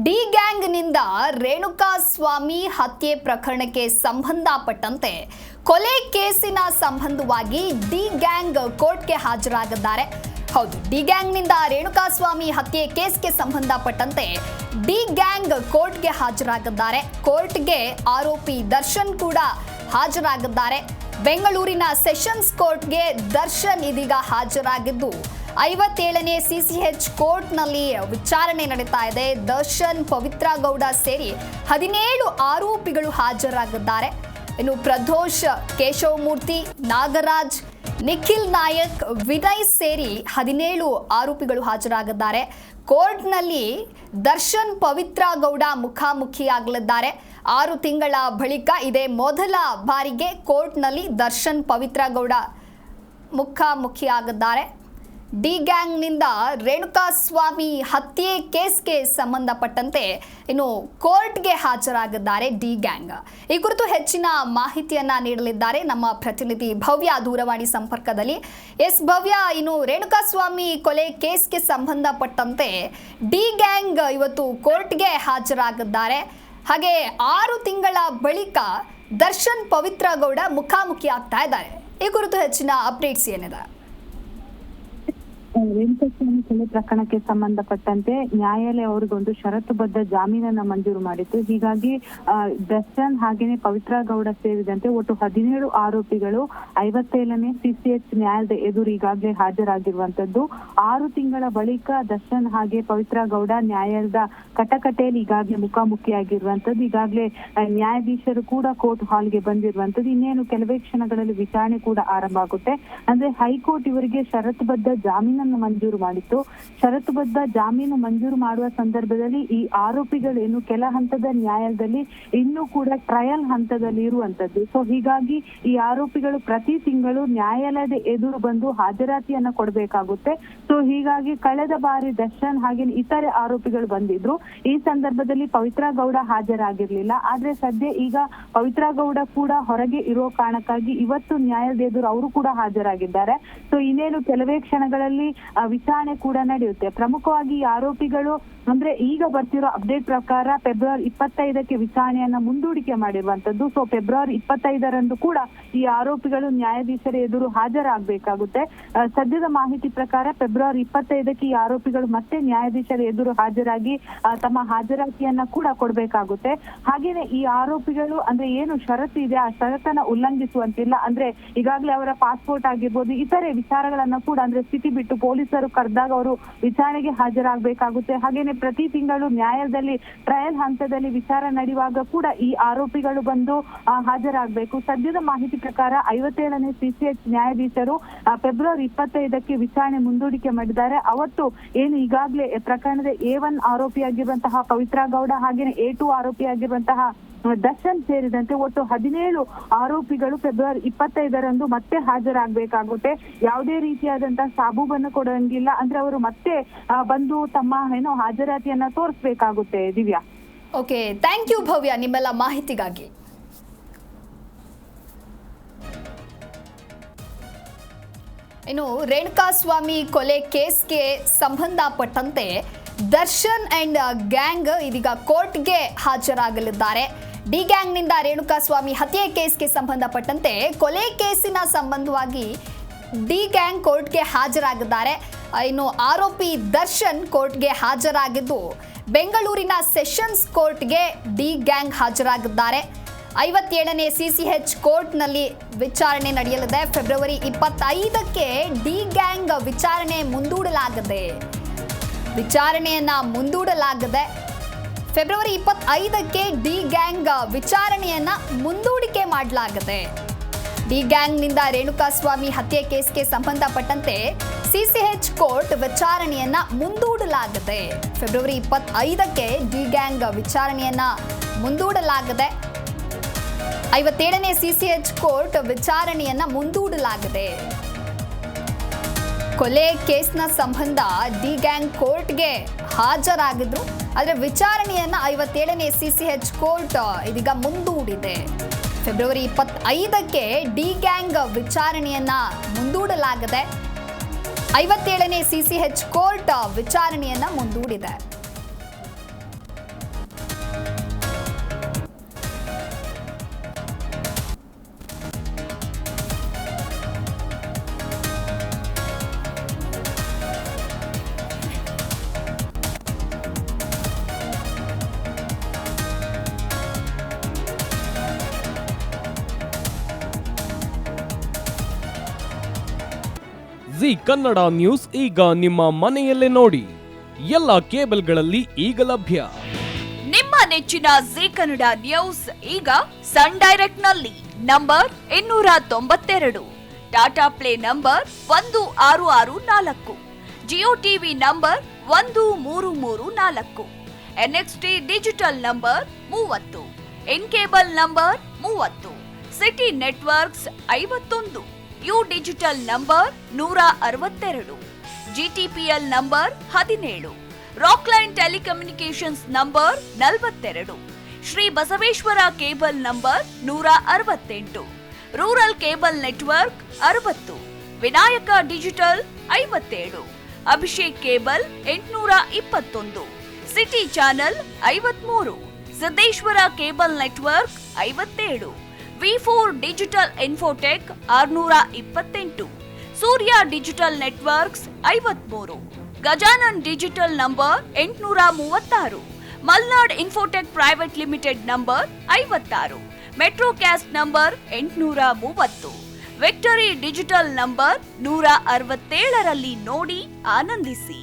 D ಗ್ಯಾಂಗ್ನಿಂದ Renukaswamy ಹತ್ಯೆ ಪ್ರಕರಣಕ್ಕೆ ಸಂಬಂಧಪಟ್ಟಂತೆ ಕೊಲೆ ಕೇಸಿನ ಸಂಬಂಧವಾಗಿ ಡಿ ಗ್ಯಾಂಗ್ ಕೋರ್ಟ್ಗೆ ಹಾಜರಾಗಿದ್ದಾರೆ. ಹೌದು, ಡಿ ಗ್ಯಾಂಗ್ನಿಂದ ರೇಣುಕಾಸ್ವಾಮಿ ಹತ್ಯೆ ಕೇಸ್ಗೆ ಸಂಬಂಧಪಟ್ಟಂತೆ ಡಿ ಗ್ಯಾಂಗ್ ಕೋರ್ಟ್ಗೆ ಹಾಜರಾಗಿದ್ದಾರೆ. ಕೋರ್ಟ್ಗೆ ಆರೋಪಿ ದರ್ಶನ್ ಕೂಡ ಹಾಜರಾಗಿದ್ದಾರೆ. ಬೆಂಗಳೂರಿನ ಸೆಷನ್ಸ್ ಕೋರ್ಟ್ಗೆ ದರ್ಶನ್ ಇದೀಗ ಹಾಜರಾಗಿದ್ದು 57ನೇ ಸಿಸಿಎಚ್ ಕೋರ್ಟ್ನಲ್ಲಿ ವಿಚಾರಣೆ ನಡೀತಾ ಇದೆ. ದರ್ಶನ್, ಪವಿತ್ರ ಗೌಡ ಸೇರಿ 17 ಆರೋಪಿಗಳು ಹಾಜರಾಗಿದ್ದಾರೆ. ಇನ್ನು ಪ್ರದೋಷ್, ಕೇಶವಮೂರ್ತಿ, ನಾಗರಾಜ್, ನಿಖಿಲ್ ನಾಯಕ್, ವಿನಯ್ ಸೇರಿ 17 ಆರೋಪಿಗಳು ಹಾಜರಾಗಿದ್ದಾರೆ. ಕೋರ್ಟ್ನಲ್ಲಿ ದರ್ಶನ್, ಪವಿತ್ರ ಗೌಡ ಮುಖಾಮುಖಿಯಾಗಲಿದ್ದಾರೆ. 6 ತಿಂಗಳ ಬಳಿಕ ಇದೇ ಮೊದಲ ಬಾರಿಗೆ ಕೋರ್ಟ್ನಲ್ಲಿ ದರ್ಶನ್, ಪವಿತ್ರ ಗೌಡ ಮುಖಾಮುಖಿಯಾಗಿದ್ದಾರೆ. ಡಿ ಗ್ಯಾಂಗ್ನಿಂದ ರೇಣುಕಾಸ್ವಾಮಿ ಹತ್ಯೆ ಕೇಸ್ಗೆ ಸಂಬಂಧಪಟ್ಟಂತೆ ಇನ್ನು ಕೋರ್ಟ್ಗೆ ಹಾಜರಾಗಿದ್ದಾರೆ ಡಿ ಗ್ಯಾಂಗ್. ಈ ಕುರಿತು ಹೆಚ್ಚಿನ ಮಾಹಿತಿಯನ್ನ ನೀಡಲಿದ್ದಾರೆ ನಮ್ಮ ಪ್ರತಿನಿಧಿ ಭವ್ಯ ದೂರವಾಣಿ ಸಂಪರ್ಕದಲ್ಲಿ. ಎಸ್ ಭವ್ಯ, ಇನ್ನು ರೇಣುಕಾಸ್ವಾಮಿ ಕೊಲೆ ಕೇಸ್ಗೆ ಸಂಬಂಧಪಟ್ಟಂತೆ ಡಿ ಗ್ಯಾಂಗ್ ಇವತ್ತು ಕೋರ್ಟ್ಗೆ ಹಾಜರಾಗಿದ್ದಾರೆ. ಹಾಗೆ 6 ತಿಂಗಳ ಬಳಿಕ ದರ್ಶನ್, ಪವಿತ್ರ ಗೌಡ ಮುಖಾಮುಖಿ ಆಗ್ತಾ ಇದ್ದಾರೆ. ಈ ಕುರಿತು ಹೆಚ್ಚಿನ ಅಪ್ಡೇಟ್ಸ್ ಏನಿದೆ? ರೇಣುಕಾಸ್ವಾಮಿ ಕೊಲೆ ಪ್ರಕರಣಕ್ಕೆ ಸಂಬಂಧಪಟ್ಟಂತೆ ನ್ಯಾಯಾಲಯ ಅವರಿಗೊಂದು ಷರತ್ತುಬದ್ಧ ಜಾಮೀನನ್ನ ಮಂಜೂರು ಮಾಡಿತ್ತು. ಹೀಗಾಗಿ ದರ್ಶನ್ ಹಾಗೇನೆ ಪವಿತ್ರ ಗೌಡ ಸೇರಿದಂತೆ ಒಟ್ಟು 17 ಆರೋಪಿಗಳು 57ನೇ ಸಿಸಿಎಚ್ ನ್ಯಾಯಾಲಯದ ಎದುರು ಈಗಾಗಲೇ ಹಾಜರಾಗಿರುವಂತದ್ದು. 6 ತಿಂಗಳ ಬಳಿಕ ದರ್ಶನ್ ಹಾಗೆ ಪವಿತ್ರ ಗೌಡ ನ್ಯಾಯಾಲಯದ ಕಟಕಟೆಯಲ್ಲಿ ಈಗಾಗಲೇ ಮುಖಾಮುಖಿಯಾಗಿರುವಂತದ್ದು. ಈಗಾಗಲೇ ನ್ಯಾಯಾಧೀಶರು ಕೂಡ ಕೋರ್ಟ್ ಹಾಲ್ಗೆ ಬಂದಿರುವಂತದ್ದು. ಇನ್ನೇನು ಕೆಲವೇ ಕ್ಷಣಗಳಲ್ಲಿ ವಿಚಾರಣೆ ಕೂಡ ಆರಂಭ ಆಗುತ್ತೆ. ಅಂದ್ರೆ ಹೈಕೋರ್ಟ್ ಇವರಿಗೆ ಷರತ್ತುಬದ್ಧ ಜಾಮೀನನ್ನು ಮಂಜೂರು ಮಾಡಿತ್ತು. ಷರತ್ತುಬದ್ಧ ಜಾಮೀನು ಮಂಜೂರು ಮಾಡುವ ಸಂದರ್ಭದಲ್ಲಿ ಈ ಆರೋಪಿಗಳೇನು ಕೆಲ ಹಂತದ ನ್ಯಾಯಾಲಯದಲ್ಲಿ ಇನ್ನೂ ಕೂಡ ಟ್ರಯಲ್ ಹಂತದಲ್ಲಿ ಇರುವಂತದ್ದು. ಸೊ ಹೀಗಾಗಿ ಈ ಆರೋಪಿಗಳು ಪ್ರತಿ ತಿಂಗಳು ನ್ಯಾಯಾಲಯದ ಎದುರು ಬಂದು ಹಾಜರಾತಿಯನ್ನ ಕೊಡಬೇಕಾಗುತ್ತೆ. ಸೊ ಹೀಗಾಗಿ ಕಳೆದ ಬಾರಿ ದರ್ಶನ್ ಹಾಗೆ ಇತರೆ ಆರೋಪಿಗಳು ಬಂದಿದ್ರು. ಈ ಸಂದರ್ಭದಲ್ಲಿ ಪವಿತ್ರ ಗೌಡ ಹಾಜರಾಗಿರ್ಲಿಲ್ಲ. ಆದ್ರೆ ಸದ್ಯ ಈಗ ಪವಿತ್ರ ಗೌಡ ಕೂಡ ಹೊರಗೆ ಇರೋ ಕಾರಣಕ್ಕಾಗಿ ಇವತ್ತು ನ್ಯಾಯಾಲಯದ ಎದುರು ಅವರು ಕೂಡ ಹಾಜರಾಗಿದ್ದಾರೆ. ಸೊ ಇನ್ನೇನು ಕೆಲವೇ ಕ್ಷಣಗಳಲ್ಲಿ ವಿಚಾರಣೆ ಕೂಡ ನಡೆಯುತ್ತೆ. ಪ್ರಮುಖವಾಗಿ ಈ ಆರೋಪಿಗಳು ಅಂದ್ರೆ ಈಗ ಬರ್ತಿರೋ ಅಪ್ಡೇಟ್ ಪ್ರಕಾರ ಫೆಬ್ರವರಿ 25ಕ್ಕೆ ವಿಚಾರಣೆಯನ್ನ ಮುಂದೂಡಿಕೆ ಮಾಡಿರುವಂತದ್ದು. ಸೊ ಫೆಬ್ರವರಿ 25ರಂದು ಕೂಡ ಈ ಆರೋಪಿಗಳು ನ್ಯಾಯಾಧೀಶರ ಎದುರು ಹಾಜರಾಗಬೇಕಾಗುತ್ತೆ. ಸದ್ಯದ ಮಾಹಿತಿ ಪ್ರಕಾರ ಫೆಬ್ರವರಿ 25ಕ್ಕೆ ಈ ಆರೋಪಿಗಳು ಮತ್ತೆ ನ್ಯಾಯಾಧೀಶರ ಎದುರು ಹಾಜರಾಗಿ ತಮ್ಮ ಹಾಜರಾತಿಯನ್ನ ಕೂಡ ಕೊಡ್ಬೇಕಾಗುತ್ತೆ. ಹಾಗೇನೆ ಈ ಆರೋಪಿಗಳು ಅಂದ್ರೆ ಏನು ಷರತ್ತು ಇದೆ ಆ ಷರತ್ತನ್ನ ಉಲ್ಲಂಘಿಸುವಂತಿಲ್ಲ. ಅಂದ್ರೆ ಈಗಾಗಲೇ ಅವರ ಪಾಸ್ಪೋರ್ಟ್ ಆಗಿರ್ಬೋದು, ಇತರೆ ವಿಚಾರಗಳನ್ನ ಕೂಡ ಅಂದ್ರೆ ಸ್ಥಿತಿ ಬಿಟ್ಟು ಪೊಲೀಸರು ಕರೆದಾಗ ಅವರು ವಿಚಾರಣೆಗೆ ಹಾಜರಾಗಬೇಕಾಗುತ್ತೆ. ಹಾಗೇನೆ ಪ್ರತಿ ತಿಂಗಳು ನ್ಯಾಯಾಲಯದಲ್ಲಿ ಟ್ರಯಲ್ ಹಂತದಲ್ಲಿ ವಿಚಾರಣೆ ನಡೆಯುವಾಗ ಕೂಡ ಈ ಆರೋಪಿಗಳು ಬಂದು ಹಾಜರಾಗಬೇಕು. ಸದ್ಯದ ಮಾಹಿತಿ ಪ್ರಕಾರ 57ನೇ ಸಿಸಿಎಚ್ ನ್ಯಾಯಾಧೀಶರು ಫೆಬ್ರವರಿ 25ಕ್ಕೆ ವಿಚಾರಣೆ ಮುಂದೂಡಿಕೆ ಮಾಡಿದ್ದಾರೆ. ಅವತ್ತು ಏನು ಈಗಾಗಲೇ ಪ್ರಕರಣದ A1 ಆರೋಪಿಯಾಗಿರುವಂತಹ ಪವಿತ್ರ ಗೌಡ ಹಾಗೇನೆ A2 ಆರೋಪಿಯಾಗಿರುವಂತಹ ದರ್ಶನ್ ಸೇರಿದಂತೆ ಒಟ್ಟು 17 ಆರೋಪಿಗಳು ಫೆಬ್ರವರಿ 25ರಂದು ಮತ್ತೆ ಹಾಜರಾಗಬೇಕಾಗುತ್ತೆ. ಯಾವುದೇ ರೀತಿಯಾದಂತಹ ಸಾಬೂಬನ್ನು ಕೊಡಂಗಿಲ್ಲ. ಅಂದ್ರೆ ಅವರು ಮತ್ತೆ ಬಂದು ತಮ್ಮ ಹಾಜರಾತಿಯನ್ನ ತೋರಿಸಬೇಕಾಗುತ್ತೆ. ದಿವ್ಯಾ, ಓಕೆ, ಥ್ಯಾಂಕ್ ಯು ಭವ್ಯ ನಿಮ್ಮೆಲ್ಲ ಮಾಹಿತಿಗಾಗಿ. ಇನ್ನು ರೇಣುಕಾಸ್ವಾಮಿ ಕೊಲೆ ಕೇಸ್ಗೆ ಸಂಬಂಧಪಟ್ಟಂತೆ ದರ್ಶನ್ ಅಂಡ್ ಗ್ಯಾಂಗ್ ಇದೀಗ ಕೋರ್ಟ್ಗೆ ಹಾಜರಾಗಲಿದ್ದಾರೆ. ಡಿ ಗ್ಯಾಂಗ್ನಿಂದ ರೇಣುಕಾಸ್ವಾಮಿ ಹತ್ಯೆ ಕೇಸ್ಗೆ ಸಂಬಂಧಪಟ್ಟಂತೆ ಕೊಲೆ ಕೇಸಿನ ಸಂಬಂಧವಾಗಿ ಡಿ ಗ್ಯಾಂಗ್ ಕೋರ್ಟ್ಗೆ ಹಾಜರಾಗಿದ್ದಾರೆ. ಇನ್ನು ಆರೋಪಿ ದರ್ಶನ್ ಕೋರ್ಟ್ಗೆ ಹಾಜರಾಗಿದ್ದು ಬೆಂಗಳೂರಿನ ಸೆಷನ್ಸ್ ಕೋರ್ಟ್ಗೆ ಡಿ ಗ್ಯಾಂಗ್ ಹಾಜರಾಗಿದ್ದಾರೆ. 57ನೇ ಸಿಸಿಎಚ್ ಕೋರ್ಟ್ನಲ್ಲಿ ವಿಚಾರಣೆ ನಡೆಯಲಿದೆ. ಫೆಬ್ರವರಿ 25ಕ್ಕೆ ಡಿ ಗ್ಯಾಂಗ್ ವಿಚಾರಣೆಯನ್ನ ಮುಂದೂಡಲಾಗಿದೆ. ಫೆಬ್ರವರಿ 25ಕ್ಕೆ ಡಿ ಗ್ಯಾಂಗ್ ವಿಚಾರಣೆಯನ್ನ ಮುಂದೂಡಿಕೆ ಮಾಡಲಾಗಿದೆ. ಡಿ ಗ್ಯಾಂಗ್ನಿಂದ ರೇಣುಕಾಸ್ವಾಮಿ ಹತ್ಯೆ ಕೇಸ್ಗೆ ಸಂಬಂಧಪಟ್ಟಂತೆ ಸಿಸಿಎಚ್ ಕೋರ್ಟ್ ವಿಚಾರಣೆಯನ್ನ ಮುಂದೂಡಲಾಗಿದೆ. ಫೆಬ್ರವರಿ 25ಕ್ಕೆ ಡಿ ಗ್ಯಾಂಗ್ ವಿಚಾರಣೆಯನ್ನ ಮುಂದೂಡಲಾಗಿದೆ. 57ನೇ ಸಿಸಿಎಚ್ ಕೋರ್ಟ್ ವಿಚಾರಣೆಯನ್ನ ಮುಂದೂಡಲಾಗಿದೆ. ಕೊಲೆ ಕೇಸ್ನ ಸಂಬಂಧ ಡಿ ಗ್ಯಾಂಗ್ ಕೋರ್ಟ್ಗೆ ಹಾಜರಾಗಿದ್ರು. ಆದರೆ ವಿಚಾರಣೆಯನ್ನ 57ನೇ ಸಿಸಿಎಚ್ ಕೋರ್ಟ್ ಇದೀಗ ಮುಂದೂಡಿದೆ. ಫೆಬ್ರವರಿ 25ಕ್ಕೆ ಡಿ ಗ್ಯಾಂಗ್ ವಿಚಾರಣೆಯನ್ನ ಮುಂದೂಡಲಾಗಿದೆ. 57ನೇ ಸಿಸಿಎಚ್ ಕೋರ್ಟ್ ವಿಚಾರಣೆಯನ್ನ ಮುಂದೂಡಿದೆ. ಜಿ ಕನ್ನಡ ನ್ಯೂಸ್ ಈಗ ನಿಮ್ಮ ಮನೆಯಲ್ಲೇ ನೋಡಿ. ಎಲ್ಲ ಕೇಬಲ್ಗಳಲ್ಲಿ ಈಗ ಲಭ್ಯ. ನಿಮ್ಮ ನೆಚ್ಚಿನ ಜಿ ಕನ್ನಡ ನ್ಯೂಸ್ ಈಗ ಸನ್ ಡೈರೆಕ್ಟ್ ನಲ್ಲಿ number 292, Tata Play number 1664, Jio TV number 1334, NXT digital number 30, N cable number 30, city networks 51, U digital number 162, GTPL number 17, Rockline telecommunications number 42, Shri Basaveshwara cable number 168, rural cable network 60, Vinayaka digital 57, Abhishek cable 821, city channel 53, Siddeshwara cable network 57, ವಿ4 digital infotech 628, Surya digital networks 53, Gajanan digital number 836, Malnad infotech private limited number 56, Metrocast number 830, Victory digital number 167ರಲ್ಲಿ ನೋಡಿ ಆನಂದಿಸಿ.